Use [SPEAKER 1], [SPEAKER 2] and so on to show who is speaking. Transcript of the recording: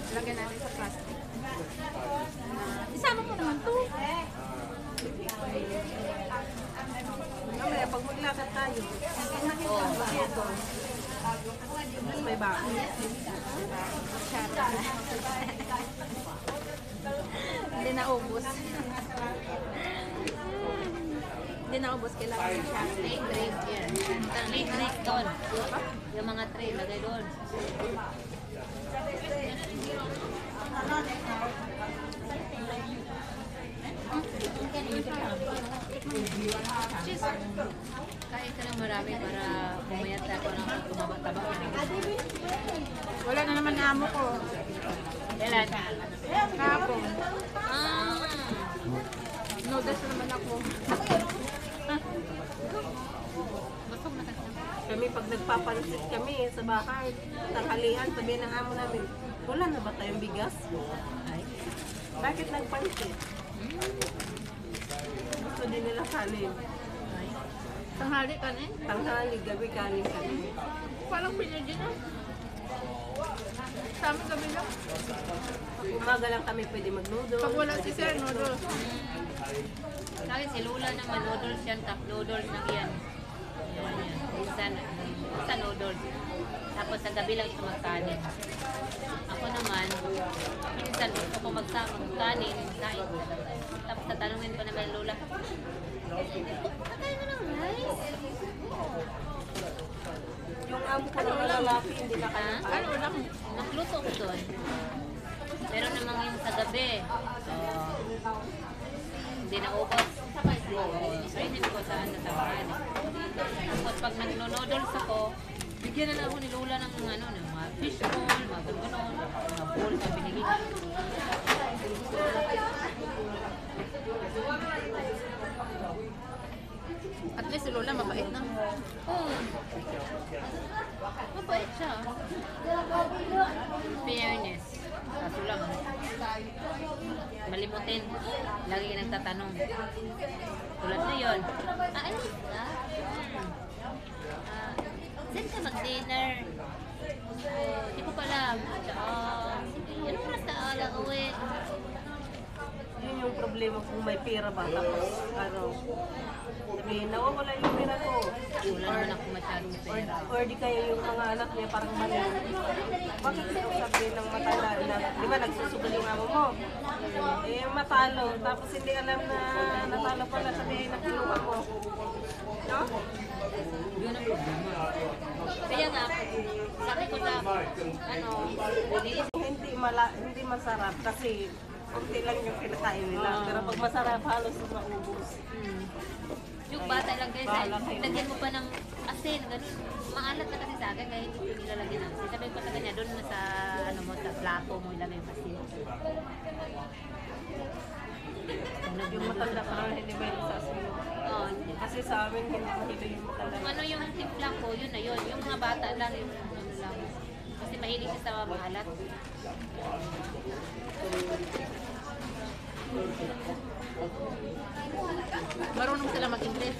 [SPEAKER 1] Lagyan natin sa plastic. Isama mo naman to.
[SPEAKER 2] Mamaya, pag maglakad tayo, ito. Mas may bako.
[SPEAKER 1] Hindi na ubos. Hindi na ubos. Kailangan siya.
[SPEAKER 3] Tray yan. Tray doon. Yung mga tray, lagay doon. Cheese. Kain ka ng marami para pumayat ako ng tumaba-taba.
[SPEAKER 1] Wala na naman amo ko.
[SPEAKER 3] Kailan?
[SPEAKER 1] Kahapon.
[SPEAKER 3] Ah.
[SPEAKER 1] Noodles naman ako.
[SPEAKER 3] Busog na kasi.
[SPEAKER 2] Kami, pag nagpapansit kami sa bahay, tanghalian, sabihin ng amo namin, wala na ba tayong bigas?
[SPEAKER 3] Ay.
[SPEAKER 2] Bakit nagpansit? Gusto din nila kanin.
[SPEAKER 1] Tanghali ka na eh.
[SPEAKER 2] Tanghali, gabi kanin kami.
[SPEAKER 1] Parang pinadyo na. Sa amin gabi lang.
[SPEAKER 2] Pag umaga lang kami pwede mag-noodles.
[SPEAKER 1] Pag wala si Sir, noodles.
[SPEAKER 3] Sa akin, si Lula naman, noodles yan, cup noodles na yan. Yan, yan. Sa noodles. Tapos sa gabi lang ito magkanin. Ako naman, minsan gusto ko magkanin, kain. Tapos tatanungin ko naman, Lula, patay mo ng rice?
[SPEAKER 2] Yung amo ko ng lalaki, hindi na kaya.
[SPEAKER 3] Ano lang, magluto ko doon. Pero namang yung sa gabi, hindi na ubos. So, hindi ko saan nasabahan. Tapos pag nagno-noodles ako, bigyan na lang ako ni Lola ng ano, ng mga fish ball, mga gano'n, mga bowl na binigay.
[SPEAKER 1] At least si Lola mabait na.
[SPEAKER 3] Oo. Mabait siya. Fairness. Kaso lang, malimutin. Lagi ka nagtatanong. Tulad na yun. Ano ka? Saan ka mag-dinner? Di ko pala. Anong oras na alang uwi?
[SPEAKER 2] Yun yung problema kung may pera ba. Tapos, ano, sabihin, nawawala yung pera ko.
[SPEAKER 3] Wala naman ako masyadong pera.
[SPEAKER 2] Or di kaya yung mga anak niya parang mali. Bakit ito sabihin ng matala na, di ba nagsusugal yung amo mo? Eh, matalo. Tapos hindi alam na natalo pala, sabihin na kinuha mo. No?
[SPEAKER 3] Yun ang problema. Kaya nga, sabi ko na, ano,
[SPEAKER 2] Hindi masarap kasi konti lang yung kinakain nila. Pero pag masarap, halos maubos.
[SPEAKER 3] Yung bata lang guys, lagyan mo pa ng asin, ganun. Maalat na kasi sa akin, kaya hindi ko nilalagyan ng asin. Sabi ko sa kanya, doon na sa, ano mo, sa plato mo ilagay yung asin.
[SPEAKER 2] Yung matanda parang hindi ba yung sasayo.
[SPEAKER 3] Oo.
[SPEAKER 2] Kasi sa amin, hindi mahilo yung matanda.
[SPEAKER 3] Kung ano yung timpla ko, yun na yun. Yung mga bata lang, yung ano lang. Kasi mahilig siya sa maalat.
[SPEAKER 1] Marunong sila mag-English.